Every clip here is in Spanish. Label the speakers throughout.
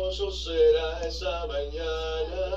Speaker 1: glorioso será esa mañana,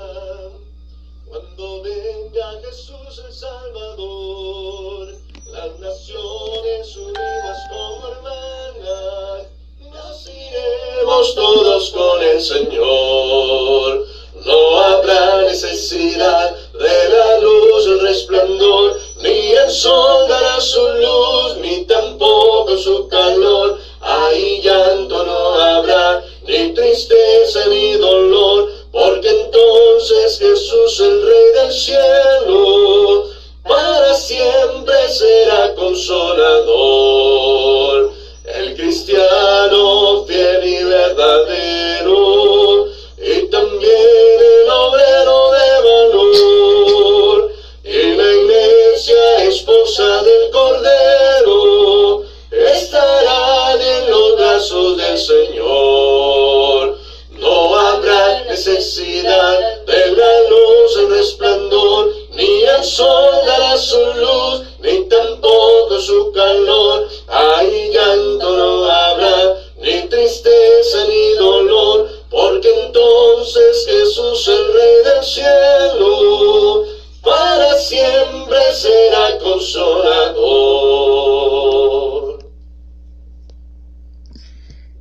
Speaker 1: cuando venga Jesús el Salvador, las naciones unidas como hermanas, nos iremos todos con el Señor. No habrá necesidad de la luz, el resplandor, ni el sol dará su luz, ni tampoco su calor. Ahí llanto no habrá, ni tristeza ni dolor, porque entonces Jesús, el Rey del cielo, para siempre será consolador. El cristiano fiel y verdadero, y también el obrero de valor, y la iglesia esposa del Cordero, estarán en los brazos del Señor. No habrá necesidad de la luz, el resplandor, ni el sol dará su luz, ni tampoco su calor. Ahí llanto no habrá, ni tristeza ni dolor, porque entonces Jesús, el Rey del cielo, para siempre será consolador.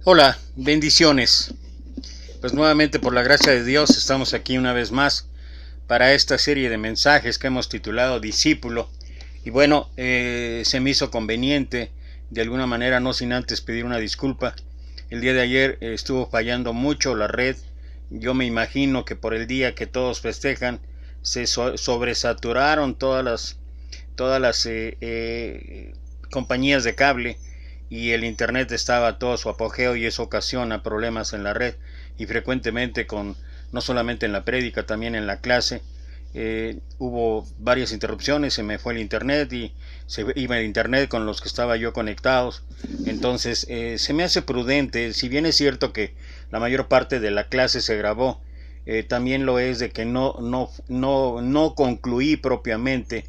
Speaker 2: Hola, bendiciones. Pues nuevamente, por la gracia de Dios, estamos aquí una vez más para esta serie de mensajes que hemos titulado Discípulo. Y bueno, se me hizo conveniente, de alguna manera, no sin antes pedir una disculpa. El día de ayer estuvo fallando mucho la red. Yo me imagino que por el día que todos festejan, se sobresaturaron todas las compañías de cable, y el internet estaba a todo su apogeo, y eso ocasiona problemas en la red, y frecuentemente no solamente en la prédica, también en la clase. Hubo varias interrupciones, se me fue el internet y se iba el internet con los que estaba yo conectados. Entonces se me hace prudente, si bien es cierto que la mayor parte de la clase se grabó, también lo es de que no concluí propiamente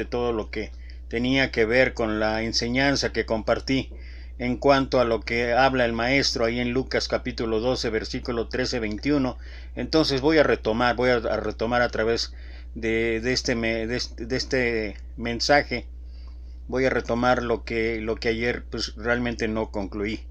Speaker 2: todo lo que tenía que ver con la enseñanza que compartí en cuanto a lo que habla el maestro ahí en Lucas capítulo 12 versículo 13-21. Entonces voy a retomar a través de este mensaje. Voy a retomar lo que ayer pues realmente no concluí.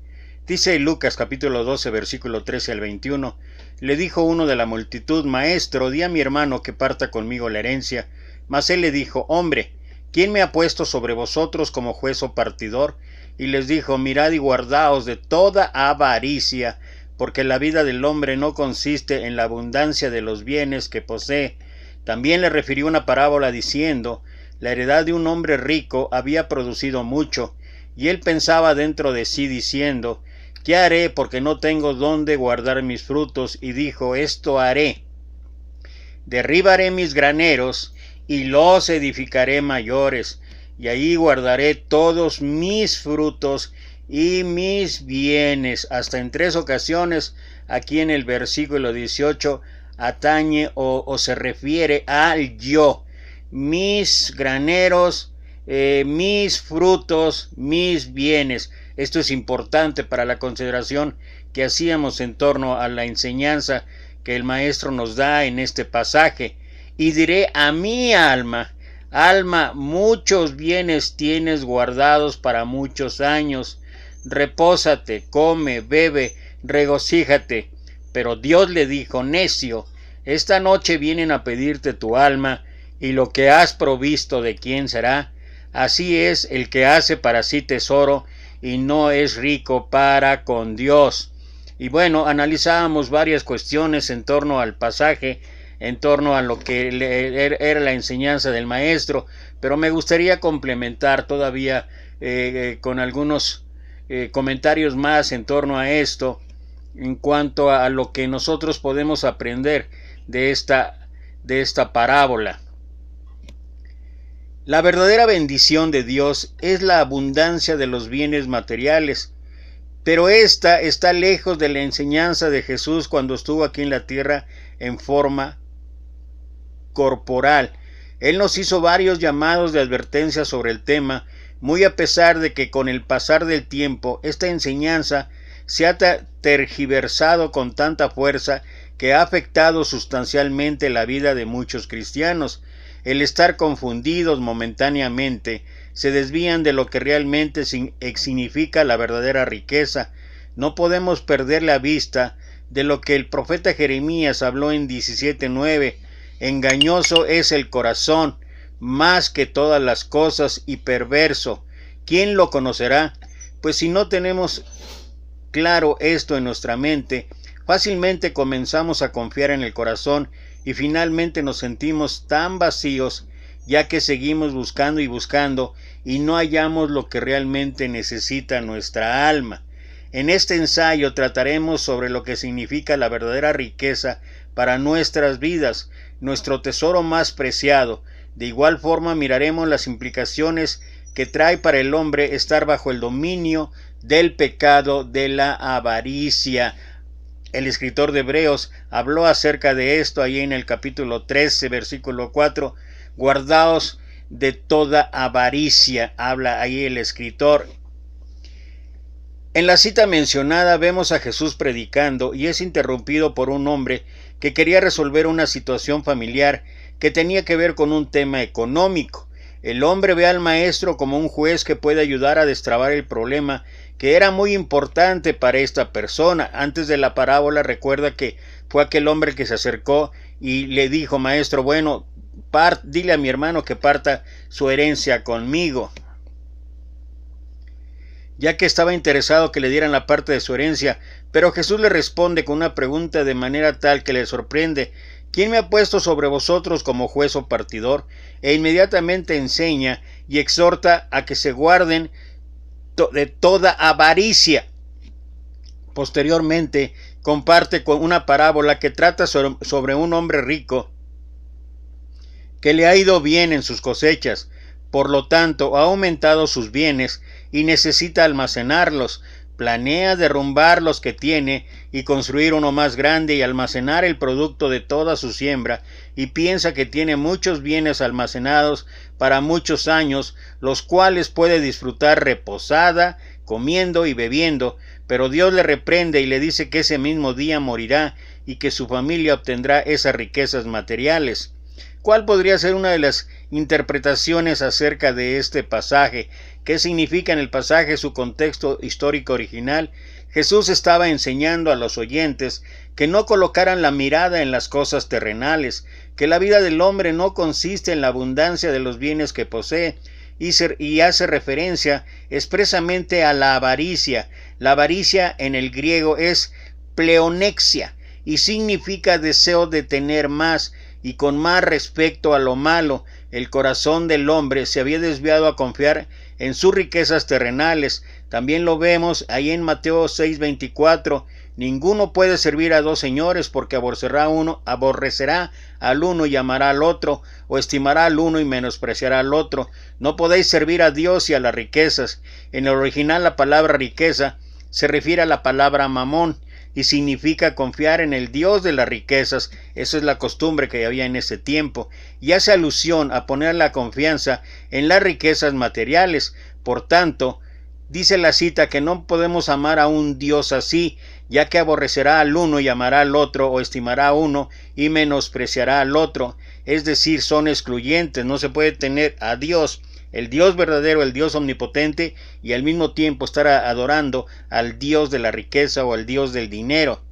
Speaker 2: Dice Lucas capítulo 12 versículo 13-21: le dijo uno de la multitud: Maestro, di a mi hermano que parta conmigo la herencia. Mas él le dijo: Hombre, ¿quién me ha puesto sobre vosotros como juez o partidor? Y les dijo: Mirad y guardaos de toda avaricia, porque la vida del hombre no consiste en la abundancia de los bienes que posee. También le refirió una parábola diciendo: la heredad de un hombre rico había producido mucho, y él pensaba dentro de sí diciendo: ¿qué haré? Porque no tengo dónde guardar mis frutos. Y dijo: esto haré: derribaré mis graneros y los edificaré mayores, y ahí guardaré todos mis frutos y mis bienes. Hasta en 3 ocasiones aquí en el versículo 18 atañe o se refiere al yo: mis graneros, mis frutos, mis bienes. Esto es importante para la consideración que hacíamos en torno a la enseñanza que el maestro nos da en este pasaje. Y diré a mi alma: alma, muchos bienes tienes guardados para muchos años. Repósate, come, bebe, regocíjate. Pero Dios le dijo: necio, esta noche vienen a pedirte tu alma, y lo que has provisto, ¿de quién será? Así es el que hace para sí tesoro y no es rico para con Dios. Y bueno, analizábamos varias cuestiones en torno al pasaje, en torno a lo que era la enseñanza del maestro, pero me gustaría complementar todavía con algunos comentarios más en torno a esto, en cuanto a lo que nosotros podemos aprender de esta parábola. La verdadera bendición de Dios es la abundancia de los bienes materiales, pero esta está lejos de la enseñanza de Jesús cuando estuvo aquí en la tierra en forma corporal. Él nos hizo varios llamados de advertencia sobre el tema, muy a pesar de que con el pasar del tiempo esta enseñanza se ha tergiversado con tanta fuerza que ha afectado sustancialmente la vida de muchos cristianos. El estar confundidos momentáneamente, se desvían de lo que realmente significa la verdadera riqueza. No podemos perder la vista de lo que el profeta Jeremías habló en 17:9. Engañoso es el corazón, más que todas las cosas, y perverso. ¿Quién lo conocerá? Pues si no tenemos claro esto en nuestra mente, fácilmente comenzamos a confiar en el corazón y finalmente nos sentimos tan vacíos, ya que seguimos buscando y buscando y no hallamos lo que realmente necesita nuestra alma. En este ensayo trataremos sobre lo que significa la verdadera riqueza para nuestras vidas, nuestro tesoro más preciado. De igual forma miraremos las implicaciones que trae para el hombre estar bajo el dominio del pecado de la avaricia. El escritor de Hebreos habló acerca de esto ahí en el capítulo 13, versículo 4. Guardaos de toda avaricia, habla ahí el escritor. En la cita mencionada vemos a Jesús predicando y es interrumpido por un hombre que quería resolver una situación familiar que tenía que ver con un tema económico. El hombre ve al maestro como un juez que puede ayudar a destrabar el problema que era muy importante para esta persona. Antes de la parábola recuerda que fue aquel hombre que se acercó y le dijo: maestro, bueno, dile a mi hermano que parta su herencia conmigo, ya que estaba interesado que le dieran la parte de su herencia. Pero Jesús le responde con una pregunta de manera tal que le sorprende: ¿quién me ha puesto sobre vosotros como juez o partidor? E inmediatamente enseña y exhorta a que se guarden de toda avaricia. Posteriormente comparte con una parábola que trata sobre un hombre rico que le ha ido bien en sus cosechas, por lo tanto ha aumentado sus bienes y necesita almacenarlos. Planea derrumbar los que tiene y construir uno más grande y almacenar el producto de toda su siembra, y piensa que tiene muchos bienes almacenados para muchos años, los cuales puede disfrutar reposada, comiendo y bebiendo. Pero Dios le reprende y le dice que ese mismo día morirá y que su familia obtendrá esas riquezas materiales. ¿Cuál podría ser una de las interpretaciones acerca de este pasaje? ¿Qué significa en el pasaje su contexto histórico original? Jesús estaba enseñando a los oyentes que no colocaran la mirada en las cosas terrenales, que la vida del hombre no consiste en la abundancia de los bienes que posee, y hace referencia expresamente a la avaricia. La avaricia en el griego es pleonexia y significa deseo de tener más, y con más respecto a lo malo. El corazón del hombre se había desviado a confiar en sus riquezas terrenales. También lo vemos ahí en Mateo 6:24. Ninguno puede servir a dos señores, porque aborrecerá al uno y amará al otro, o estimará al uno y menospreciará al otro. No podéis servir a Dios y a las riquezas. En el original la palabra riqueza se refiere a la palabra mamón y significa confiar en el Dios de las riquezas. Esa es la costumbre que había en ese tiempo, y hace alusión a poner la confianza en las riquezas materiales. Por tanto, dice la cita que no podemos amar a un Dios así, ya que aborrecerá al uno y amará al otro, o estimará a uno y menospreciará al otro. Es decir, son excluyentes. No se puede tener a Dios, el Dios verdadero, el Dios omnipotente, y al mismo tiempo estar adorando al Dios de la riqueza o al Dios del dinero.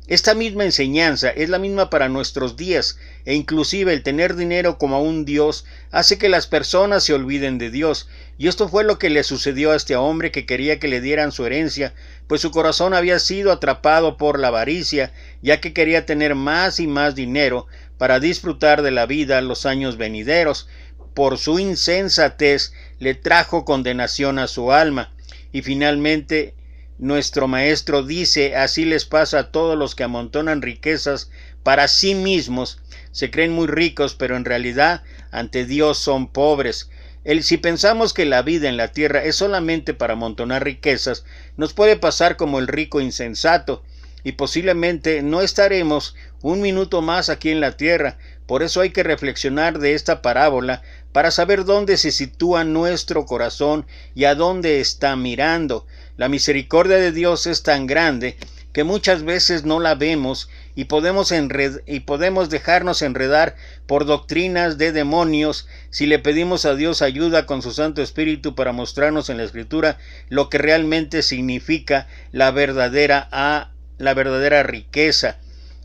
Speaker 2: Esta misma enseñanza es la misma para nuestros días, e inclusive el tener dinero como un Dios hace que las personas se olviden de Dios, y esto fue lo que le sucedió a este hombre que quería que le dieran su herencia, pues su corazón había sido atrapado por la avaricia, ya que quería tener más y más dinero para disfrutar de la vida los años venideros. Por su insensatez le trajo condenación a su alma. Y finalmente nuestro maestro dice: así les pasa a todos los que amontonan riquezas para sí mismos. Se creen muy ricos, pero en realidad ante Dios son pobres. Si pensamos que la vida en la tierra es solamente para amontonar riquezas, nos puede pasar como el rico insensato, y posiblemente no estaremos un minuto más aquí en la tierra. Por eso hay que reflexionar de esta parábola para saber dónde se sitúa nuestro corazón y a dónde está mirando. La misericordia de Dios es tan grande que muchas veces no la vemos y podemos dejarnos enredar por doctrinas de demonios si le pedimos a Dios ayuda con su Santo Espíritu para mostrarnos en la Escritura lo que realmente significa la verdadera riqueza.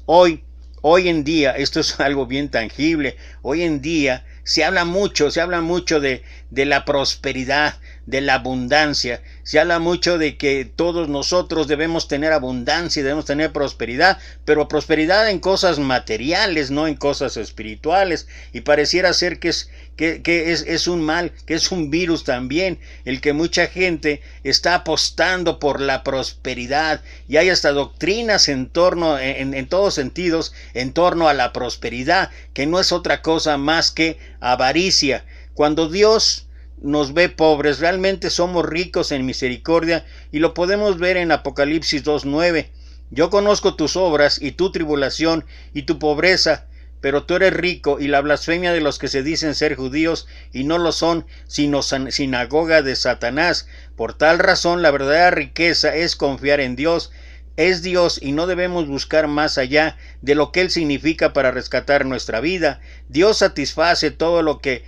Speaker 2: Hoy en día, esto es algo bien tangible, hoy en día se habla mucho de la prosperidad, de la abundancia, se habla mucho de que todos nosotros debemos tener abundancia y debemos tener prosperidad, pero prosperidad en cosas materiales, no en cosas espirituales, y pareciera ser que es un mal, que es un virus también, el que mucha gente está apostando por la prosperidad, y hay hasta doctrinas en todos sentidos, en torno a la prosperidad, que no es otra cosa más que avaricia. Cuando Dios nos ve pobres, realmente somos ricos en misericordia, y lo podemos ver en Apocalipsis 2:9. Yo conozco tus obras y tu tribulación y tu pobreza, pero tú eres rico, y la blasfemia de los que se dicen ser judíos y no lo son, sino sinagoga de Satanás. Por tal razón la verdadera riqueza es confiar en Dios. Es Dios y no debemos buscar más allá de lo que Él significa para rescatar nuestra vida. Dios satisface todo lo que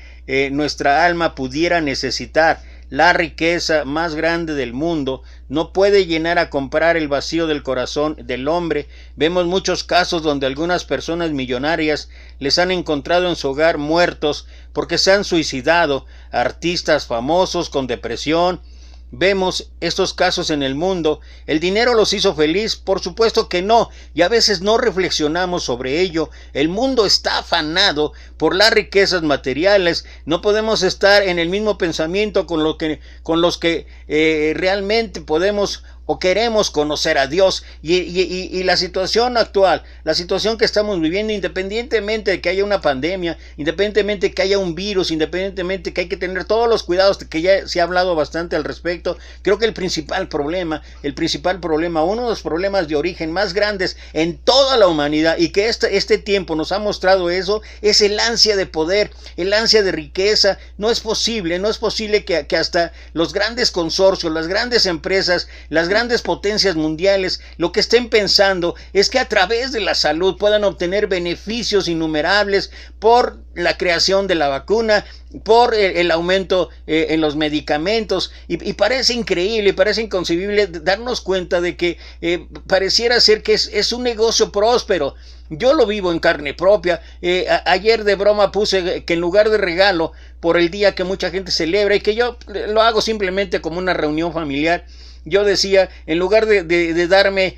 Speaker 2: nuestra alma pudiera necesitar. La riqueza más grande del mundo no puede llenar a comprar el vacío del corazón del hombre. Vemos muchos casos donde algunas personas millonarias les han encontrado en su hogar muertos porque se han suicidado. Artistas famosos con depresión. Vemos estos casos en el mundo. ¿El dinero los hizo feliz? Por supuesto que no, y a veces no reflexionamos sobre ello. El mundo está afanado por las riquezas materiales. No podemos estar en el mismo pensamiento con los que realmente podemos o queremos conocer a Dios, y la situación actual, la situación que estamos viviendo, independientemente de que haya una pandemia, independientemente de que haya un virus, independientemente de que hay que tener todos los cuidados, que ya se ha hablado bastante al respecto, creo que el principal problema, uno de los problemas de origen más grandes en toda la humanidad, y que este tiempo nos ha mostrado eso, es el ansia de poder, el ansia de riqueza. No es posible que hasta los grandes consorcios, las grandes empresas, las grandes potencias mundiales, lo que estén pensando es que a través de la salud puedan obtener beneficios innumerables por la creación de la vacuna, por el aumento en los medicamentos, y parece increíble, parece inconcebible darnos cuenta de que pareciera ser que es un negocio próspero. Yo lo vivo en carne propia. Ayer de broma puse que en lugar de regalo por el día que mucha gente celebra, y que yo lo hago simplemente como una reunión familiar, yo decía, en lugar de darme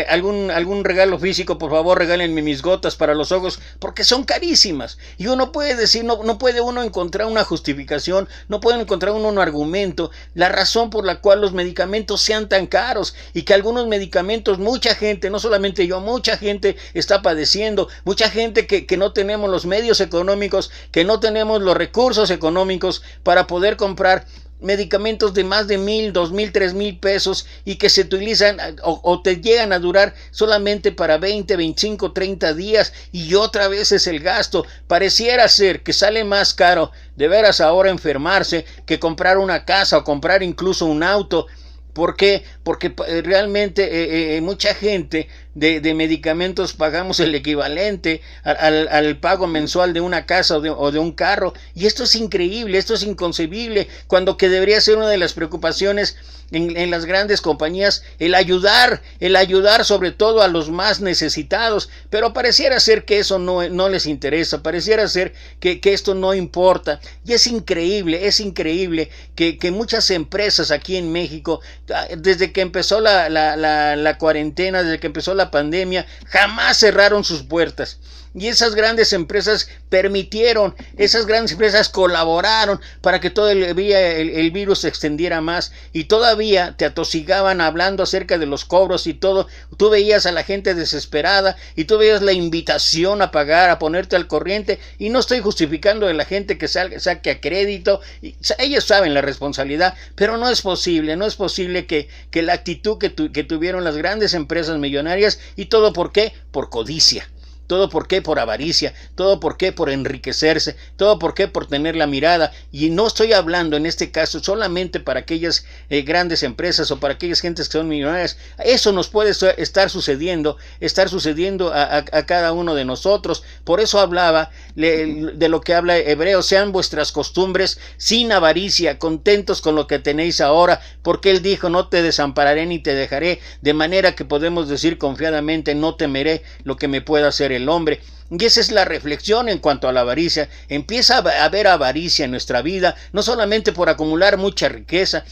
Speaker 2: algún regalo físico, por favor regálenme mis gotas para los ojos, porque son carísimas. Y uno puede decir, no puede uno encontrar una justificación, no puede encontrar uno un argumento, la razón por la cual los medicamentos sean tan caros, y que algunos medicamentos, mucha gente, no solamente yo, mucha gente está padeciendo, mucha gente que no tenemos los medios económicos, que no tenemos los recursos económicos para poder comprar medicamentos de más de 1,000, 2,000, 3,000 pesos, y que se utilizan o te llegan a durar solamente para 20, 25, 30 días, y otra vez es el gasto. Pareciera ser que sale más caro de veras ahora enfermarse que comprar una casa o comprar incluso un auto. ¿Por qué? Porque realmente mucha gente de medicamentos pagamos el equivalente al pago mensual de una casa o de un carro, y esto es increíble, esto es inconcebible, cuando que debería ser una de las preocupaciones en las grandes compañías, el ayudar sobre todo a los más necesitados, pero pareciera ser que eso no les interesa, pareciera ser que esto no importa, y es increíble que muchas empresas aquí en México, desde que empezó la cuarentena, desde que empezó la pandemia, jamás cerraron sus puertas. Y esas grandes empresas permitieron, esas grandes empresas colaboraron para que todavía el virus se extendiera más, y todavía te atosigaban hablando acerca de los cobros y todo. Tú veías a la gente desesperada, y tú veías la invitación a pagar, a ponerte al corriente, y no estoy justificando a la gente que saque a crédito, ellos saben la responsabilidad, pero no es posible que la actitud que tuvieron las grandes empresas millonarias, y todo ¿por qué? Por codicia. todo por qué, por avaricia, todo por qué, por enriquecerse, todo por qué, por tener la mirada. Y no estoy hablando en este caso solamente para aquellas grandes empresas o para aquellas gentes que son millonarias. Eso nos puede estar sucediendo a cada uno de nosotros. Por eso hablaba de lo que habla Hebreos: sean vuestras costumbres sin avaricia, contentos con lo que tenéis ahora, porque él dijo: no te desampararé ni te dejaré, de manera que podemos decir confiadamente: no temeré lo que me pueda hacer el hombre. Y esa es la reflexión en cuanto a la avaricia. Empieza a haber avaricia en nuestra vida, no solamente por acumular mucha riqueza.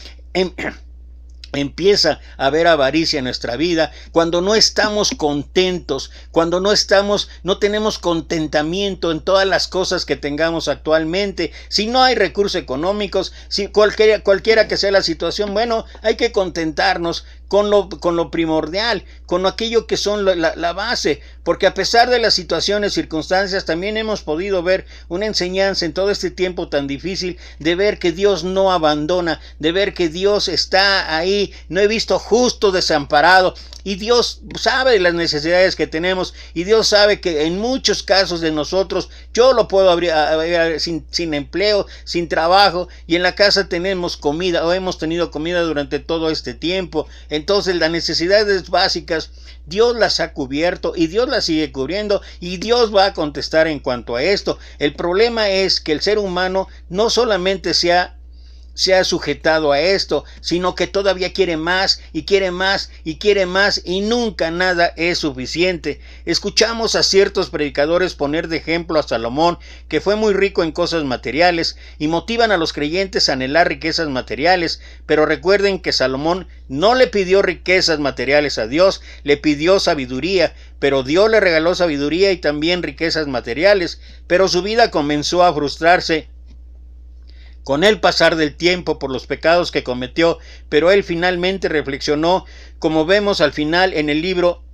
Speaker 2: Empieza a haber avaricia en nuestra vida cuando no estamos contentos, cuando no tenemos contentamiento en todas las cosas que tengamos actualmente. Si no hay recursos económicos, si cualquiera que sea la situación, bueno, hay que contentarnos con lo primordial, con aquello que son la base, porque a pesar de las situaciones, circunstancias, también hemos podido ver una enseñanza en todo este tiempo tan difícil, de ver que Dios no abandona, de ver que Dios está ahí. No he visto justo desamparado, y Dios sabe las necesidades que tenemos, y Dios sabe que en muchos casos de nosotros, yo lo puedo abrir sin empleo, sin trabajo, y en la casa tenemos comida, o hemos tenido comida durante todo este tiempo. Entonces las necesidades básicas Dios las ha cubierto, y Dios las sigue cubriendo, y Dios va a contestar en cuanto a esto. El problema es que el ser humano no solamente se ha sujetado a esto, sino que todavía quiere más y quiere más y quiere más, y nunca nada es suficiente. Escuchamos a ciertos predicadores poner de ejemplo a Salomón, que fue muy rico en cosas materiales, y motivan a los creyentes a anhelar riquezas materiales, pero recuerden que Salomón no le pidió riquezas materiales a Dios, le pidió sabiduría, pero Dios le regaló sabiduría y también riquezas materiales, pero su vida comenzó a frustrarse con el pasar del tiempo por los pecados que cometió. Pero él finalmente reflexionó, como vemos al final en el libro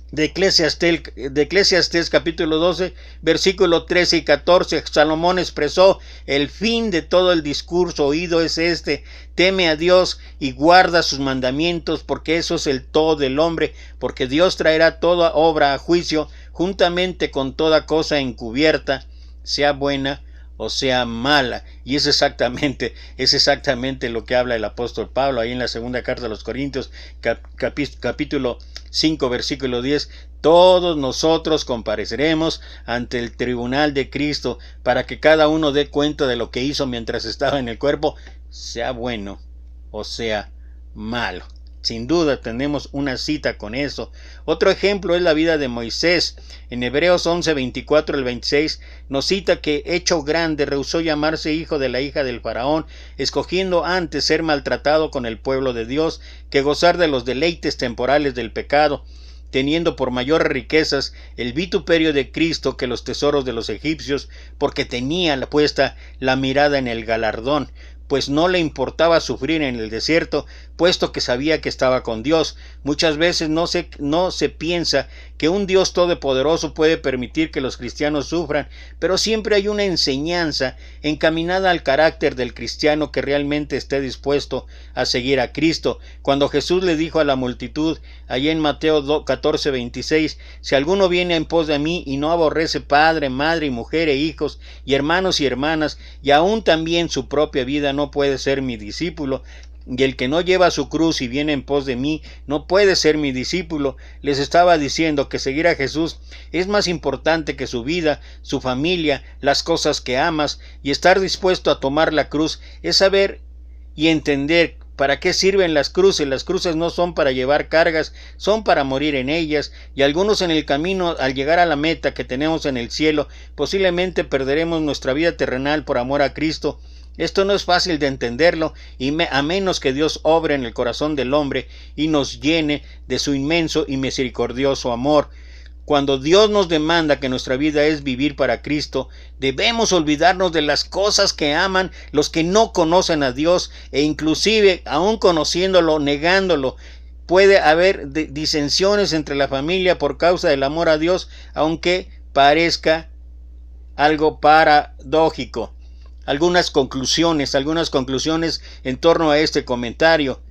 Speaker 2: de Eclesiastés capítulo 12, versículo 13 y 14, Salomón expresó: el fin de todo el discurso oído es este: teme a Dios y guarda sus mandamientos, porque eso es el todo del hombre, porque Dios traerá toda obra a juicio, juntamente con toda cosa encubierta, sea buena o sea mala. Y es exactamente lo que habla el apóstol Pablo ahí en la segunda carta a los Corintios, capítulo 5, versículo 10. Todos nosotros compareceremos ante el tribunal de Cristo, para que cada uno dé cuenta de lo que hizo mientras estaba en el cuerpo, sea bueno o sea malo. Sin duda tenemos una cita con eso. Otro ejemplo es la vida de Moisés. En Hebreos 11, 24 al 26 nos cita que, hecho grande, rehusó llamarse hijo de la hija del faraón, escogiendo antes ser maltratado con el pueblo de Dios que gozar de los deleites temporales del pecado, teniendo por mayores riquezas el vituperio de Cristo que los tesoros de los egipcios, porque tenía puesta la mirada en el galardón, pues no le importaba sufrir en el desierto, puesto que sabía que estaba con Dios. Muchas veces no se piensa que un Dios todopoderoso puede permitir que los cristianos sufran, pero siempre hay una enseñanza encaminada al carácter del cristiano que realmente esté dispuesto a seguir a Cristo. Cuando Jesús le dijo a la multitud, allí en Mateo 14, 26, si alguno viene en pos de mí y no aborrece padre, madre y mujer e hijos y hermanos y hermanas, y aún también su propia vida, no puede ser mi discípulo. Y el que no lleva su cruz y viene en pos de mí, no puede ser mi discípulo. Les estaba diciendo que seguir a Jesús es más importante que su vida, su familia, las cosas que amas, y estar dispuesto a tomar la cruz es saber y entender para qué sirven las cruces. Las cruces no son para llevar cargas, son para morir en ellas, y algunos en el camino, al llegar a la meta que tenemos en el cielo, posiblemente perderemos nuestra vida terrenal por amor a Cristo. Esto no es fácil de entenderlo, a menos que Dios obre en el corazón del hombre y nos llene de su inmenso y misericordioso amor. Cuando Dios nos demanda que nuestra vida es vivir para Cristo, debemos olvidarnos de las cosas que aman los que no conocen a Dios, e inclusive, aun conociéndolo, negándolo. Puede haber disensiones entre la familia por causa del amor a Dios, aunque parezca algo paradójico. Algunas conclusiones en torno a este comentario.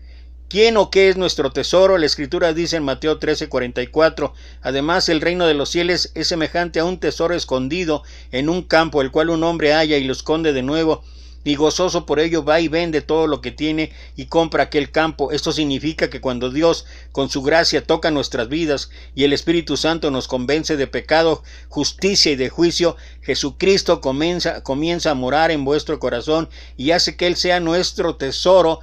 Speaker 2: ¿Quién o qué es nuestro tesoro? La Escritura dice en Mateo 13:44, además el reino de los cielos es semejante a un tesoro escondido en un campo, el cual un hombre halla y lo esconde de nuevo, y gozoso por ello va y vende todo lo que tiene y compra aquel campo. Esto significa que cuando Dios con su gracia toca nuestras vidas y el Espíritu Santo nos convence de pecado, justicia y de juicio, Jesucristo comienza a morar en vuestro corazón y hace que Él sea nuestro tesoro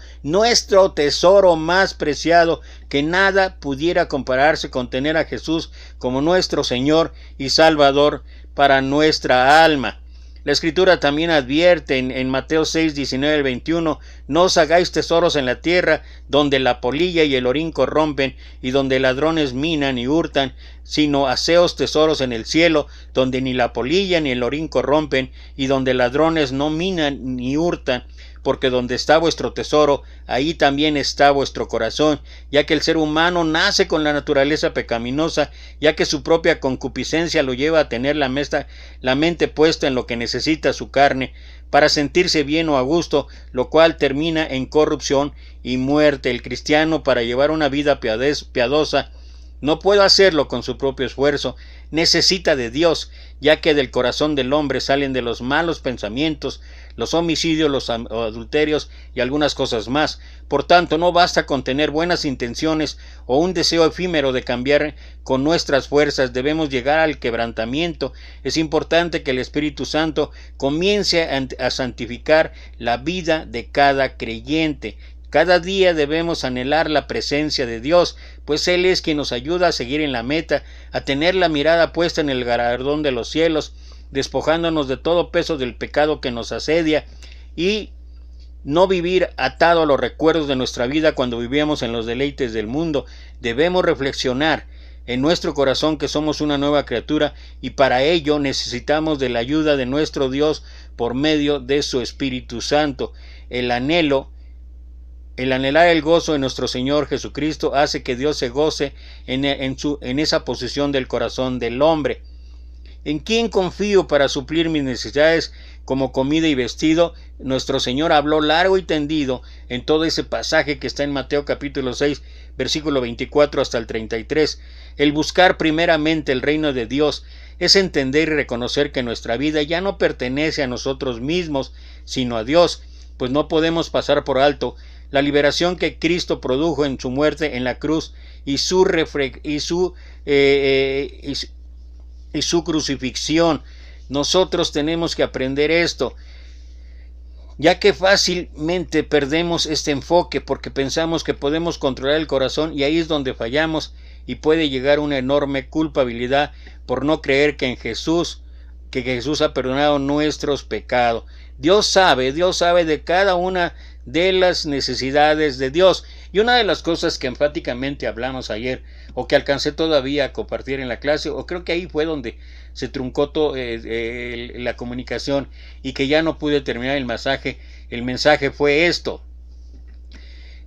Speaker 2: más preciado, que nada pudiera compararse con tener a Jesús como nuestro Señor y Salvador para nuestra alma. La Escritura también advierte en Mateo 6:19-21, no os hagáis tesoros en la tierra, donde la polilla y el orín corrompen, y donde ladrones minan y hurtan, sino haceos tesoros en el cielo, donde ni la polilla ni el orín corrompen, y donde ladrones no minan ni hurtan, porque donde está vuestro tesoro, ahí también está vuestro corazón, ya que el ser humano nace con la naturaleza pecaminosa, ya que su propia concupiscencia lo lleva a tener la mente puesta en lo que necesita su carne, para sentirse bien o a gusto, lo cual termina en corrupción y muerte. El cristiano, para llevar una vida piadosa, no puede hacerlo con su propio esfuerzo, necesita de Dios, ya que del corazón del hombre salen de los malos pensamientos, los homicidios, los adulterios y algunas cosas más. Por tanto, no basta con tener buenas intenciones o un deseo efímero de cambiar con nuestras fuerzas, debemos llegar al quebrantamiento. Es importante que el Espíritu Santo comience a santificar la vida de cada creyente. Cada día debemos anhelar la presencia de Dios, pues Él es quien nos ayuda a seguir en la meta, a tener la mirada puesta en el galardón de los cielos, despojándonos de todo peso del pecado que nos asedia y no vivir atado a los recuerdos de nuestra vida cuando vivíamos en los deleites del mundo. Debemos reflexionar en nuestro corazón que somos una nueva criatura y para ello necesitamos de la ayuda de nuestro Dios por medio de su Espíritu Santo. El anhelar el gozo de nuestro Señor Jesucristo hace que Dios se goce en esa posición del corazón del hombre. ¿En quién confío para suplir mis necesidades como comida y vestido? Nuestro Señor habló largo y tendido en todo ese pasaje que está en Mateo capítulo 6, versículo 24 hasta el 33. El buscar primeramente el reino de Dios es entender y reconocer que nuestra vida ya no pertenece a nosotros mismos, sino a Dios, pues no podemos pasar por alto la liberación que Cristo produjo en su muerte en la cruz y su crucifixión. Nosotros tenemos que aprender esto, ya que fácilmente perdemos este enfoque porque pensamos que podemos controlar el corazón y ahí es donde fallamos y puede llegar una enorme culpabilidad por no creer que Jesús ha perdonado nuestros pecados. Dios sabe de cada una de las necesidades de Dios. Y una de las cosas que enfáticamente hablamos ayer, o que alcancé todavía a compartir en la clase, o creo que ahí fue donde se truncó la comunicación y que ya no pude terminar el mensaje fue esto.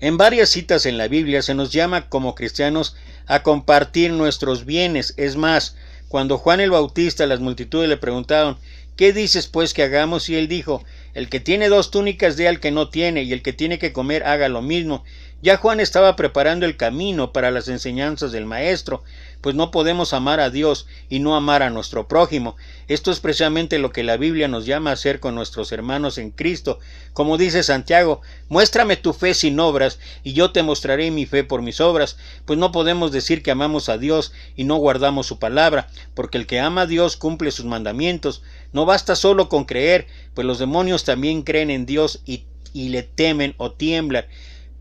Speaker 2: En varias citas en la Biblia se nos llama como cristianos a compartir nuestros bienes. Es más, cuando Juan el Bautista, las multitudes le preguntaron, ¿qué dices pues que hagamos? Y él dijo, el que tiene 2 túnicas dé al que no tiene, y el que tiene que comer haga lo mismo. Ya Juan estaba preparando el camino para las enseñanzas del Maestro, pues no podemos amar a Dios y no amar a nuestro prójimo. Esto es precisamente lo que la Biblia nos llama a hacer con nuestros hermanos en Cristo. Como dice Santiago, muéstrame tu fe sin obras, y yo te mostraré mi fe por mis obras. Pues no podemos decir que amamos a Dios y no guardamos su palabra, porque el que ama a Dios cumple sus mandamientos. No basta solo con creer, pues los demonios también creen en Dios y le temen o tiemblan.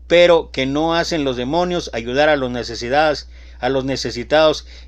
Speaker 2: Pero que no hacen los demonios ayudar a los necesitados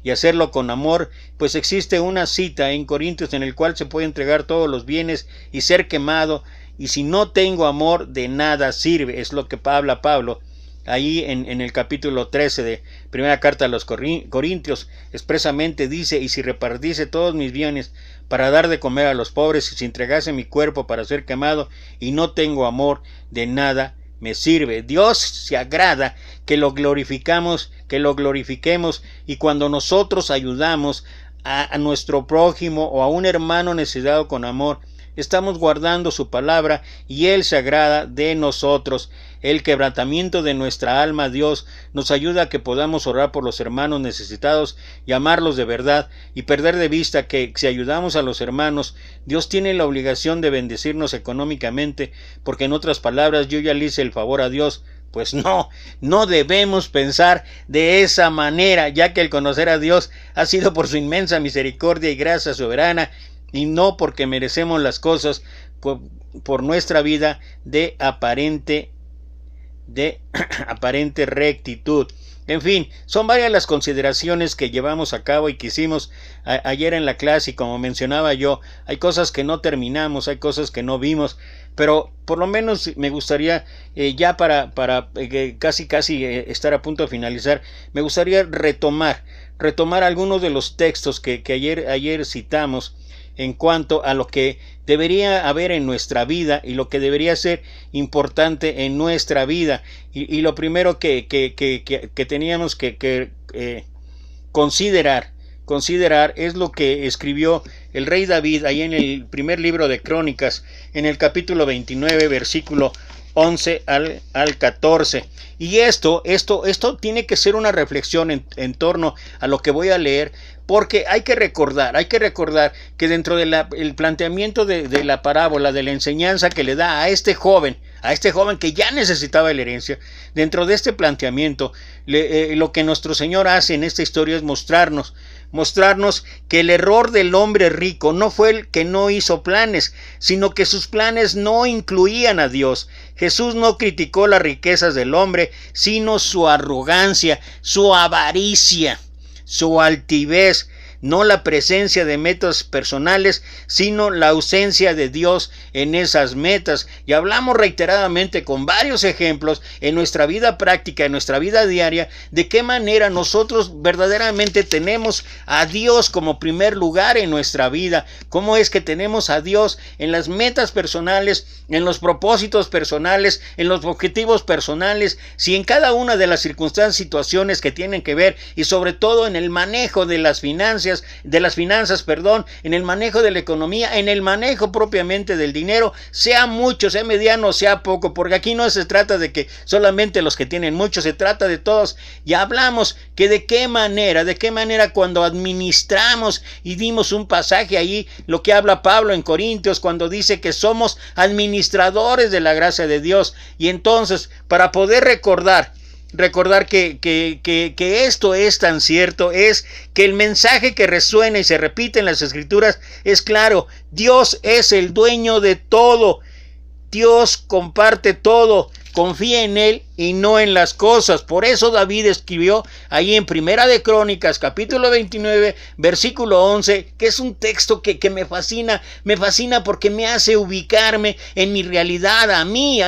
Speaker 2: y hacerlo con amor, pues existe una cita en Corintios en el cual se puede entregar todos los bienes y ser quemado, y si no tengo amor de nada sirve. Es lo que habla Pablo ahí en el capítulo 13 de primera carta a los Corintios. Expresamente dice, y si repartiese todos mis bienes para dar de comer a los pobres, y si entregase mi cuerpo para ser quemado y no tengo amor, de nada me sirve. Dios se agrada que lo glorifiquemos, y cuando nosotros ayudamos a nuestro prójimo o a un hermano necesitado con amor, estamos guardando su palabra y Él se agrada de nosotros. El quebrantamiento de nuestra alma a Dios nos ayuda a que podamos orar por los hermanos necesitados y amarlos de verdad, y perder de vista que si ayudamos a los hermanos, Dios tiene la obligación de bendecirnos económicamente, porque en otras palabras, yo ya le hice el favor a Dios. Pues no debemos pensar de esa manera, ya que el conocer a Dios ha sido por su inmensa misericordia y gracia soberana, y no porque merecemos las cosas por nuestra vida de aparente rectitud. En fin, son varias las consideraciones que llevamos a cabo y que hicimos ayer en la clase, y como mencionaba yo, hay cosas que no terminamos, hay cosas que no vimos, pero por lo menos me gustaría, ya para casi estar a punto de finalizar, me gustaría retomar algunos de los textos que ayer citamos, en cuanto a lo que debería haber en nuestra vida y lo que debería ser importante en nuestra vida. Y lo primero que teníamos que considerar es lo que escribió el rey David ahí en el primer libro de Crónicas, en el capítulo 29, versículo 11 al 14. Y esto tiene que ser una reflexión en torno a lo que voy a leer, porque hay que recordar que dentro del planteamiento de la parábola, de la enseñanza que le da a este joven que ya necesitaba la herencia, dentro de este planteamiento, lo que nuestro Señor hace en esta historia es mostrarnos que el error del hombre rico no fue el que no hizo planes, sino que sus planes no incluían a Dios. Jesús no criticó las riquezas del hombre, sino su arrogancia, su avaricia, su altivez, no la presencia de metas personales, sino la ausencia de Dios en esas metas. Y hablamos reiteradamente con varios ejemplos en nuestra vida práctica, en nuestra vida diaria, de qué manera nosotros verdaderamente tenemos a Dios como primer lugar en nuestra vida, cómo es que tenemos a Dios en las metas personales, en los propósitos personales, en los objetivos personales, si en cada una de las circunstancias, situaciones que tienen que ver, y sobre todo en el manejo de las finanzas, en el manejo de la economía, en el manejo propiamente del dinero, sea mucho, sea mediano, sea poco, porque aquí no se trata de que solamente los que tienen mucho, se trata de todos. Ya hablamos que de qué manera cuando administramos, y dimos un pasaje ahí, lo que habla Pablo en Corintios, cuando dice que somos administradores de la gracia de Dios. Y entonces, para poder recordar que esto es tan cierto, es que el mensaje que resuena y se repite en las Escrituras es claro: Dios es el dueño de todo, Dios comparte todo, confía en Él y no en las cosas. Por eso David escribió ahí en Primera de Crónicas, capítulo 29, versículo 11, que es un texto que me fascina porque me hace ubicarme en mi realidad, a mí,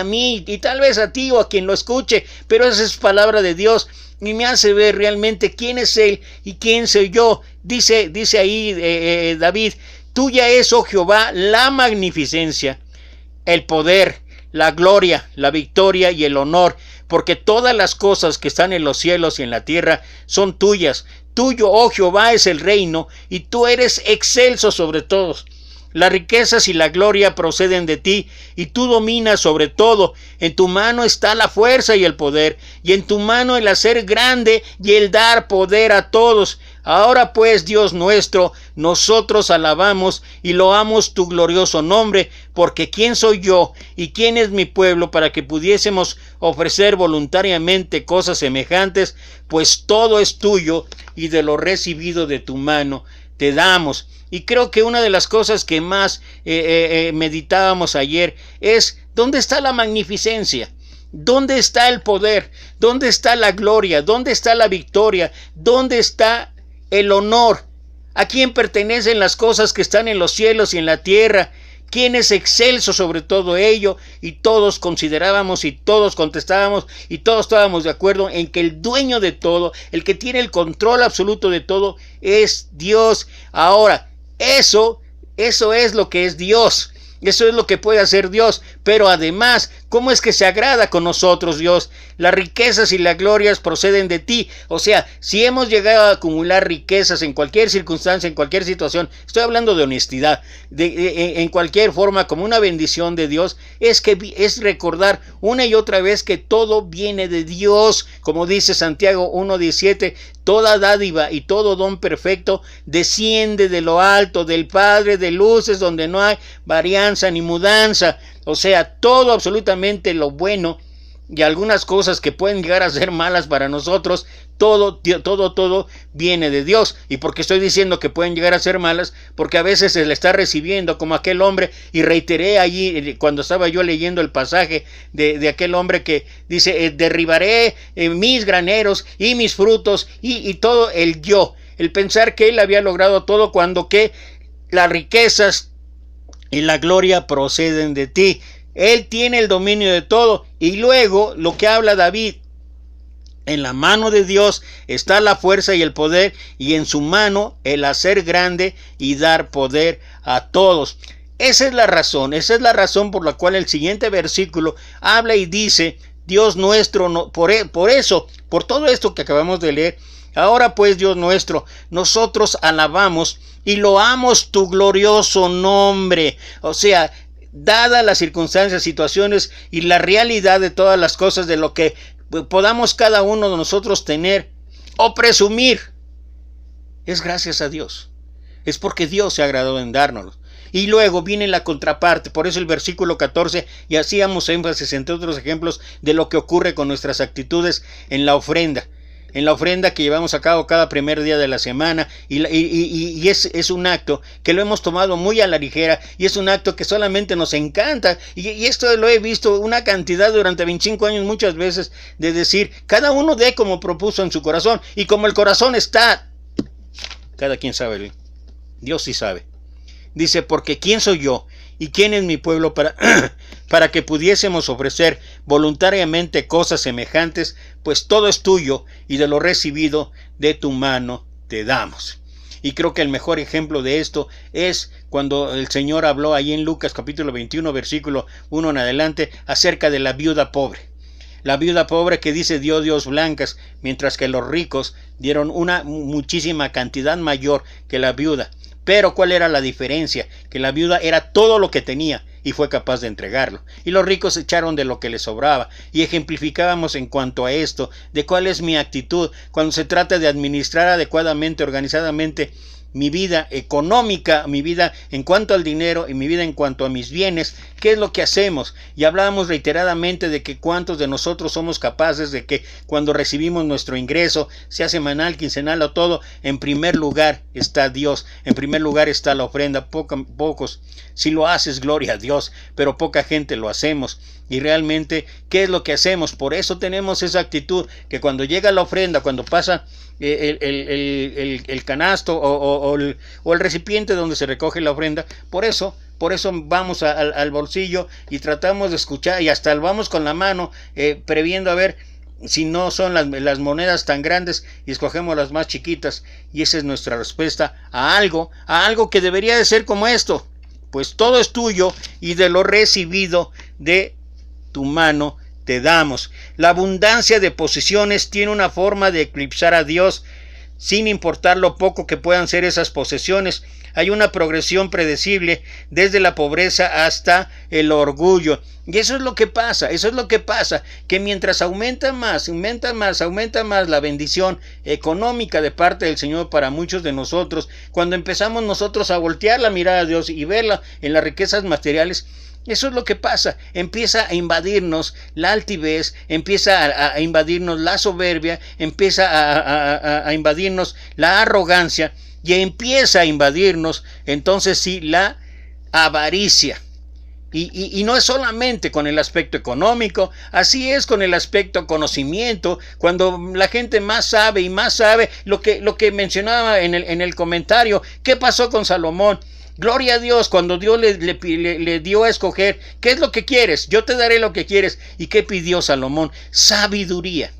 Speaker 2: y tal vez a ti o a quien lo escuche, pero esa es palabra de Dios y me hace ver realmente quién es Él y quién soy yo. Dice ahí David: tuya es, oh Jehová, la magnificencia, el poder, la gloria, la victoria y el honor, porque todas las cosas que están en los cielos y en la tierra son tuyas. Tuyo, oh Jehová, es el reino, y tú eres excelso sobre todos. Las riquezas y la gloria proceden de ti, y tú dominas sobre todo. En tu mano está la fuerza y el poder, y en tu mano el hacer grande y el dar poder a todos. Ahora pues, Dios nuestro, nosotros alabamos y loamos tu glorioso nombre, porque ¿quién soy yo y quién es mi pueblo para que pudiésemos ofrecer voluntariamente cosas semejantes? Pues todo es tuyo, y de lo recibido de tu mano te damos. Y creo que una de las cosas que más meditábamos ayer es: ¿dónde está la magnificencia? ¿Dónde está el poder? ¿Dónde está la gloria? ¿Dónde está la victoria? ¿Dónde está el honor? ¿A quién pertenecen las cosas que están en los cielos y en la tierra? ¿Quién es excelso sobre todo ello? Y todos considerábamos y todos contestábamos y todos estábamos de acuerdo en que el dueño de todo, el que tiene el control absoluto de todo, es Dios. Ahora, eso es lo que es Dios. Eso es lo que puede hacer Dios, pero además ¿Cómo es que se agrada con nosotros, Dios? Las riquezas y las glorias proceden de ti. O sea, si hemos llegado a acumular riquezas en cualquier circunstancia, en cualquier situación, estoy hablando de honestidad, en cualquier forma, como una bendición de Dios, es recordar una y otra vez que todo viene de Dios. Como dice Santiago 1:17, toda dádiva y todo don perfecto desciende de lo alto, del Padre de luces, donde no hay varianza ni mudanza. O sea, todo absolutamente lo bueno y algunas cosas que pueden llegar a ser malas para nosotros, todo viene de Dios. ¿Y por qué estoy diciendo que pueden llegar a ser malas? Porque a veces se le está recibiendo como aquel hombre, y reiteré allí cuando estaba yo leyendo el pasaje de aquel hombre que dice, derribaré mis graneros y mis frutos y todo el yo. El pensar que él había logrado todo cuando que las riquezas y la gloria proceden de ti. Él tiene el dominio de todo. Y luego lo que habla David, en la mano de Dios está la fuerza y el poder, y en su mano el hacer grande y dar poder a todos. Esa es la razón por la cual el siguiente versículo habla y dice, Dios nuestro, por todo esto que acabamos de leer, ahora pues, Dios nuestro, nosotros alabamos y loamos tu glorioso nombre. O sea, dadas las circunstancias, situaciones y la realidad de todas las cosas, de lo que podamos cada uno de nosotros tener o presumir, es gracias a Dios. Es porque Dios se ha agradado en dárnoslo. Y luego viene la contraparte, por eso el versículo 14, y hacíamos énfasis entre otros ejemplos de lo que ocurre con nuestras actitudes en la ofrenda que llevamos a cabo cada primer día de la semana, y es un acto que lo hemos tomado muy a la ligera, y es un acto que solamente nos encanta, y esto lo he visto una cantidad durante 25 años muchas veces, de decir, cada uno dé como propuso en su corazón, y como el corazón está, cada quien sabe, Dios sí sabe. Dice, porque ¿quién soy yo? ¿Y quién es mi pueblo para que pudiésemos ofrecer voluntariamente cosas semejantes? Pues todo es tuyo, y de lo recibido de tu mano te damos. Y creo que el mejor ejemplo de esto es cuando el Señor habló ahí en Lucas capítulo 21, versículo 1 en adelante, acerca de la viuda pobre. La viuda pobre que dice dio blancas, mientras que los ricos dieron una muchísima cantidad mayor que la viuda. Pero ¿cuál era la diferencia? Que la viuda era todo lo que tenía y fue capaz de entregarlo. Y los ricos echaron de lo que les sobraba. Y ejemplificábamos en cuanto a esto, de cuál es mi actitud cuando se trata de administrar adecuadamente, organizadamente, mi vida económica, mi vida en cuanto al dinero y mi vida en cuanto a mis bienes. ¿Qué es lo que hacemos? Y hablábamos reiteradamente de que cuántos de nosotros somos capaces de que cuando recibimos nuestro ingreso, sea semanal, quincenal o todo, en primer lugar está Dios, en primer lugar está la ofrenda. Pocos, si lo haces, gloria a Dios, pero poca gente lo hacemos. Y realmente, ¿qué es lo que hacemos? Por eso tenemos esa actitud, que cuando llega la ofrenda, cuando pasa el canasto o el recipiente donde se recoge la ofrenda, por eso vamos al bolsillo y tratamos de escuchar, y hasta vamos con la mano previendo a ver si no son las monedas tan grandes, y escogemos las más chiquitas. Y esa es nuestra respuesta a algo que debería de ser como esto: pues todo es tuyo, y de lo recibido de tu mano te damos. La abundancia de posesiones tiene una forma de eclipsar a Dios, sin importar lo poco que puedan ser esas posesiones. Hay una progresión predecible desde la pobreza hasta el orgullo. Y eso es lo que pasa, que mientras aumenta más la bendición económica de parte del Señor para muchos de nosotros, cuando empezamos nosotros a voltear la mirada a Dios y verla en las riquezas materiales, eso es lo que pasa. Empieza a invadirnos la altivez, empieza a invadirnos la soberbia, empieza a invadirnos la arrogancia, y empieza a invadirnos entonces sí la avaricia. Y no es solamente con el aspecto económico, así es con el aspecto conocimiento. Cuando la gente más sabe lo que mencionaba en el comentario, ¿qué pasó con Salomón? Gloria a Dios, cuando Dios le dio a escoger, ¿qué es lo que quieres? Yo te daré lo que quieres. ¿Y qué pidió Salomón? Sabiduría.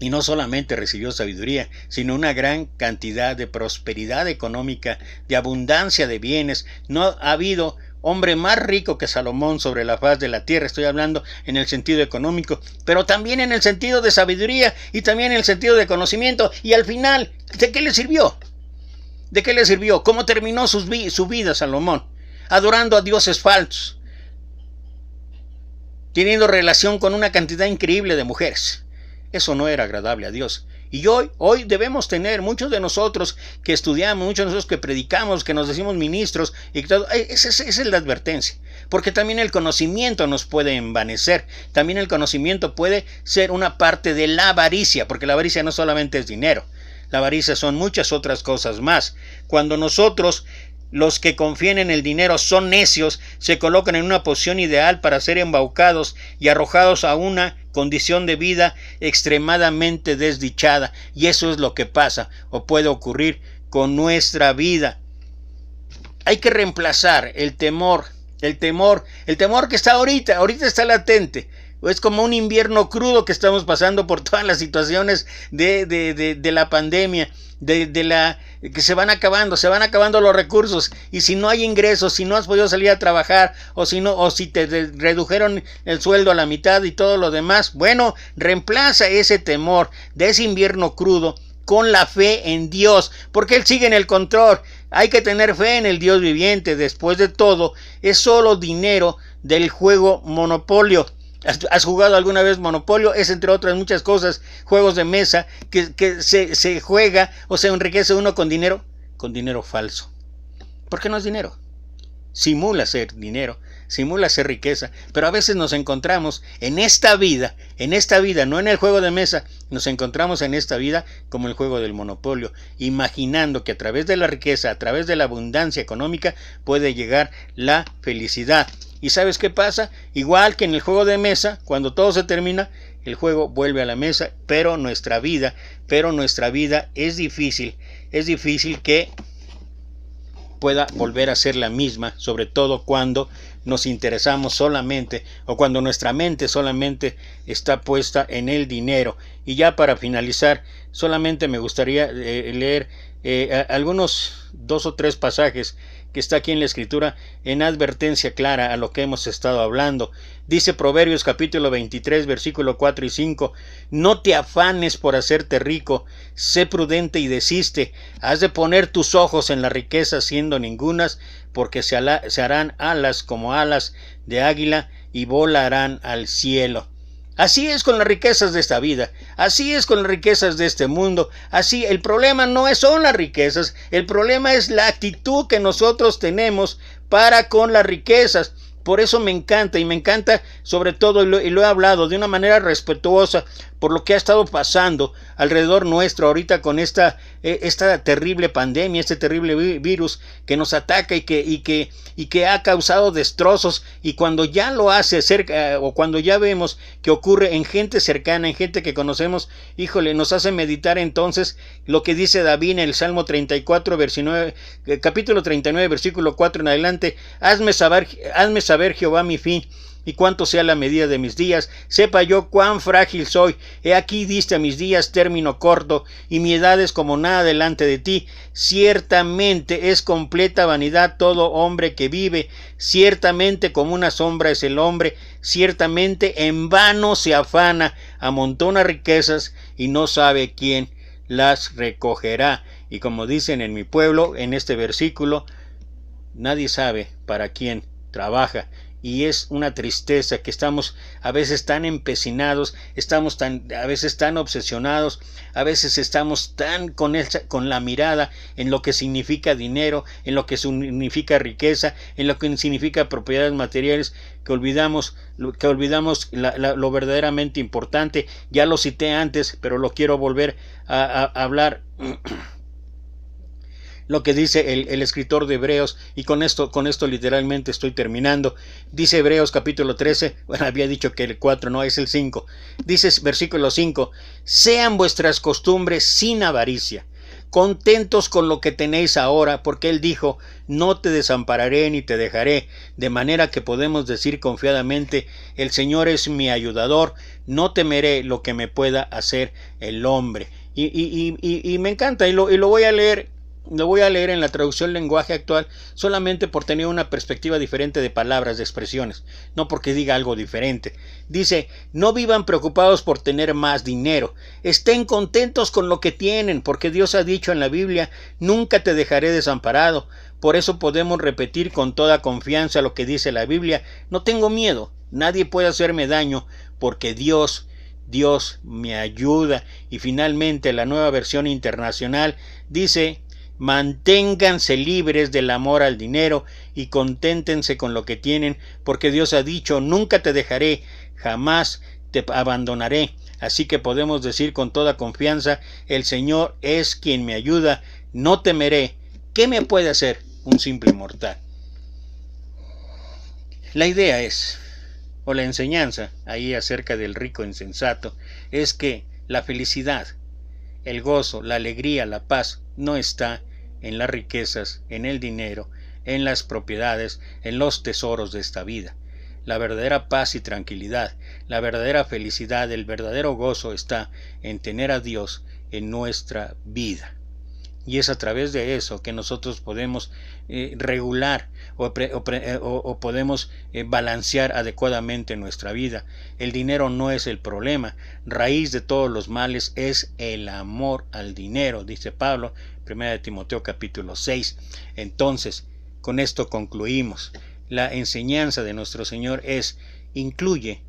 Speaker 2: Y no solamente recibió sabiduría, sino una gran cantidad de prosperidad económica, de abundancia de bienes. No ha habido hombre más rico que Salomón sobre la faz de la tierra. Estoy hablando en el sentido económico, pero también en el sentido de sabiduría y también en el sentido de conocimiento. Y al final, ¿de qué le sirvió? ¿De qué le sirvió? ¿Cómo terminó su vida Salomón? Adorando a dioses falsos, teniendo relación con una cantidad increíble de mujeres. Eso no era agradable a Dios. Y hoy debemos tener, muchos de nosotros que estudiamos, muchos de nosotros que predicamos, que nos decimos ministros, y todo, esa es la advertencia. Porque también el conocimiento nos puede envanecer. También el conocimiento puede ser una parte de la avaricia, porque la avaricia no solamente es dinero. La avaricia son muchas otras cosas más. Cuando nosotros, los que confían en el dinero, son necios, se colocan en una posición ideal para ser embaucados y arrojados a una condición de vida extremadamente desdichada. Y eso es lo que pasa o puede ocurrir con nuestra vida. Hay que reemplazar el temor que está ahorita está latente. Es como un invierno crudo que estamos pasando por todas las situaciones de la pandemia, que se van acabando los recursos, y si no hay ingresos, si no has podido salir a trabajar, o si te redujeron el sueldo a la mitad y todo lo demás, bueno, reemplaza ese temor de ese invierno crudo con la fe en Dios, porque Él sigue en el control. Hay que tener fe en el Dios viviente. Después de todo, es solo dinero del juego Monopolio. ¿Has jugado alguna vez Monopolio? Es, entre otras muchas cosas, juegos de mesa que se juega o se enriquece uno con dinero falso. ¿Por qué no es dinero? Simula ser dinero, simula ser riqueza, pero a veces nos encontramos en esta vida, no en el juego de mesa, nos encontramos en esta vida como el juego del monopolio, imaginando que a través de la riqueza, a través de la abundancia económica, puede llegar la felicidad. ¿Y sabes qué pasa? Igual que en el juego de mesa, cuando todo se termina, el juego vuelve a la mesa, pero nuestra vida es difícil que pueda volver a ser la misma, sobre todo cuando nos interesamos solamente o cuando nuestra mente solamente está puesta en el dinero. Y ya para finalizar, solamente me gustaría leer algunos 2 o 3 pasajes que está aquí en la escritura en advertencia clara a lo que hemos estado hablando. Dice Proverbios capítulo 23 versículo 4 y 5: no te afanes por hacerte rico, sé prudente y desiste, has de poner tus ojos en la riqueza siendo ningunas, porque se harán alas como alas de águila y volarán al cielo. Así es con las riquezas de esta vida, así es con las riquezas de este mundo, así el problema no son las riquezas, el problema es la actitud que nosotros tenemos para con las riquezas. Por eso me encanta sobre todo, y lo he hablado de una manera respetuosa por lo que ha estado pasando alrededor nuestro ahorita con esta terrible pandemia, este terrible virus que nos ataca y que ha causado destrozos. Y cuando ya lo hace cerca, o cuando ya vemos que ocurre en gente cercana, en gente que conocemos, híjole, nos hace meditar entonces lo que dice David en el Salmo 34, capítulo 39, versículo 4 en adelante: hazme saber, Jehová, mi fin, y cuánto sea la medida de mis días, sepa yo cuán frágil soy. He aquí diste a mis días término corto, y mi edad es como nada delante de ti. Ciertamente es completa vanidad todo hombre que vive, ciertamente como una sombra es el hombre, ciertamente en vano se afana, amontona riquezas y no sabe quién las recogerá. Y como dicen en mi pueblo, en este versículo, nadie sabe para quién trabaja. Y es una tristeza que estamos a veces tan empecinados, a veces tan obsesionados, a veces estamos tan con la mirada en lo que significa dinero, en lo que significa riqueza, en lo que significa propiedades materiales, que olvidamos lo verdaderamente importante. Ya lo cité antes, pero lo quiero volver a hablar. Lo que dice el escritor de Hebreos, y con esto literalmente estoy terminando. Dice Hebreos capítulo 13, bueno, había dicho que el 4, no, es el 5. Dice versículo 5: sean vuestras costumbres sin avaricia, contentos con lo que tenéis ahora, porque Él dijo: no te desampararé ni te dejaré. De manera que podemos decir confiadamente: el Señor es mi ayudador, no temeré lo que me pueda hacer el hombre. Y me encanta, y lo voy a leer lo voy a leer en la traducción lenguaje actual solamente por tener una perspectiva diferente de palabras, de expresiones, no porque diga algo diferente. Dice, no vivan preocupados por tener más dinero, estén contentos con lo que tienen, porque Dios ha dicho en la Biblia, nunca te dejaré desamparado. Por eso podemos repetir con toda confianza lo que dice la Biblia, no tengo miedo, nadie puede hacerme daño, porque Dios me ayuda. Y finalmente la nueva versión internacional dice, manténganse libres del amor al dinero y conténtense con lo que tienen, porque Dios ha dicho, nunca te dejaré, jamás te abandonaré. Así que podemos decir con toda confianza, el Señor es quien me ayuda, no temeré. ¿Qué me puede hacer un simple mortal? La idea es, o la enseñanza ahí acerca del rico insensato, es que la felicidad, el gozo, la alegría, la paz no está en las riquezas, en el dinero, en las propiedades, en los tesoros de esta vida. La verdadera paz y tranquilidad, la verdadera felicidad, el verdadero gozo está en tener a Dios en nuestra vida. Y es a través de eso que nosotros podemos regular o podemos balancear adecuadamente nuestra vida. El dinero no es el problema. Raíz de todos los males es el amor al dinero, dice Pablo, 1 Timoteo capítulo 6. Entonces, con esto concluimos. La enseñanza de nuestro Señor es incluyamos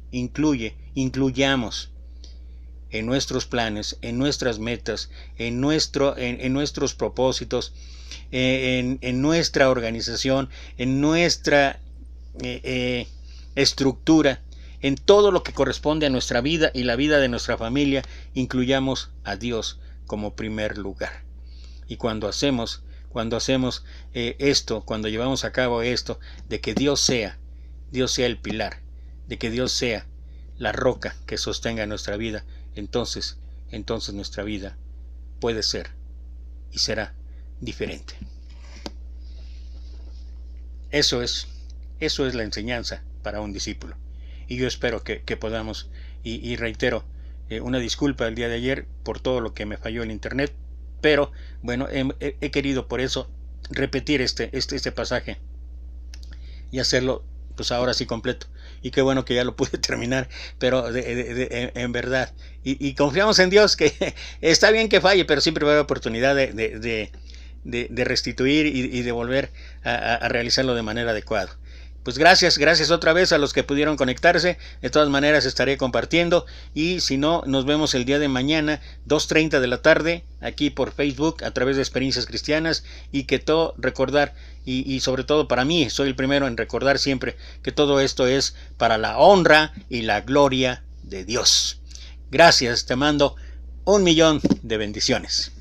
Speaker 2: en nuestros planes, en nuestras metas, en nuestros propósitos, en nuestra organización, en nuestra estructura, en todo lo que corresponde a nuestra vida y la vida de nuestra familia, incluyamos a Dios como primer lugar. Y cuando hacemos esto, cuando llevamos a cabo esto, de que Dios sea el pilar, de que Dios sea la roca que sostenga nuestra vida, entonces nuestra vida puede ser y será diferente. Eso es la enseñanza para un discípulo. Y yo espero que podamos, y reitero, una disculpa el día de ayer por todo lo que me falló en internet, pero bueno, he querido por eso repetir este pasaje y hacerlo pues ahora sí completo. Y qué bueno que ya lo pude terminar, pero en verdad. Y confiamos en Dios, que está bien que falle, pero siempre va a haber oportunidad de restituir y de volver a realizarlo de manera adecuada. Pues gracias otra vez a los que pudieron conectarse. De todas maneras estaré compartiendo, y si no, nos vemos el día de mañana 2:30 de la tarde aquí por Facebook a través de Experiencias Cristianas. Y que todo recordar, y sobre todo para mí, soy el primero en recordar siempre que todo esto es para la honra y la gloria de Dios. Gracias, te mando 1,000,000 de bendiciones.